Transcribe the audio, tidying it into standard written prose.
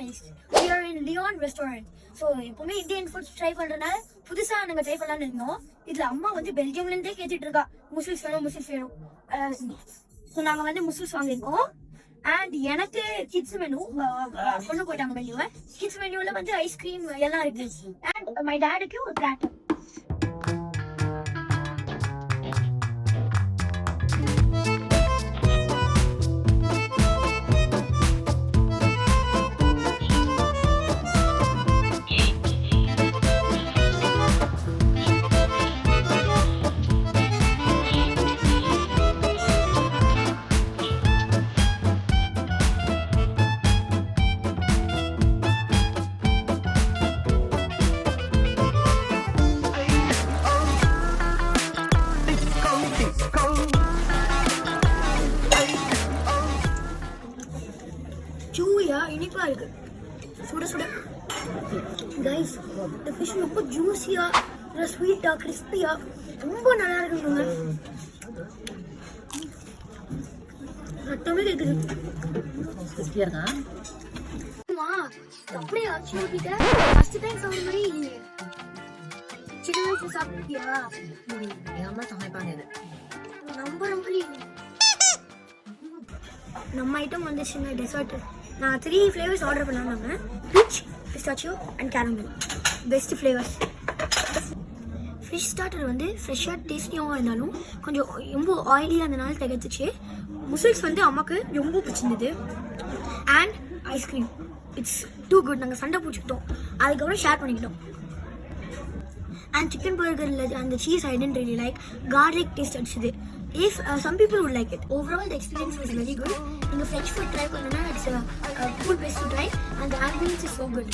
guys, we are in Leon restaurant. So எப்பவுமே Indian foods try பண்றதுனால புதுசா நாங்க ட்ரை பண்ணலாம்னு இருந்தோம். இதுல அம்மா வந்து பெல்ஜியம்ல இருந்தே கேட்டுட்டு இருக்கா, முஸ்லிம்ஸ் வேணும். ஸோ நாங்க வந்து முஸ்லிம்ஸ் வாங்கியிருக்கோம். அண்ட் எனக்கு கிட்ஸ் மெனு கொண்டு போயிட்டாங்க. மெனுவை கிட்ஸ் மெனுவில் வந்து ஐஸ்கிரீம் எல்லாம் இருக்கு. அண்ட் மை டேடுக்கு ஒரு பிளாட்டர். ஜூயா இனிப்பா இருக்கு, சுட சுட. கைஸ், இந்த ஃபிஷ் ரொம்ப ஜூஸியா, ஸ்வீட்டா, கிறிஸ்பியா, ரொம்ப நல்லா இருக்குங்க. ரத்தமே கேக்குது. கிறிஸ்பியா இருக்கா? அம்மா அப்படியே ஆச்சு ஊத்திட்ட. ஃபர்ஸ்ட் டைம் சாப்பிடுற மாதிரி இல்லையே. சின்ன வயசுல சாப்பிட்டியா? எங்க அம்மா சமைப்பாங்க இது. நம்புற மாதிரி. நம்ம ஐட்டம் வந்துச்சுங்க, டெசர்ட். நான் 3 ஃப்ளேவர்ஸ் ஆர்டர் பண்ணாங்க. Peach, pistachio and caramel. Best flavours. Fish starter வந்து ஃப்ரெஷ்ஷாக டேஸ்டியாகவும் இருந்தாலும் கொஞ்சம் ரொம்ப ஆயிலியாக இருந்தனால திகழ்த்துச்சு. முசல்ஸ் வந்து அம்மாவுக்கு ரொம்ப பிடிச்சிருந்தது. And ice cream, it's too good. நாங்கள் சண்டை பிடிச்சிக்கிட்டோம், அதுக்கப்புறம் ஷேர் பண்ணிக்கிட்டோம். And chicken burger and the cheese I didn't really like. Garlic taste அடிச்சது. If some people would like it. Overall the experience was very good. In the French food try பண்ணனா it's a cool place to try and the ambience is so good.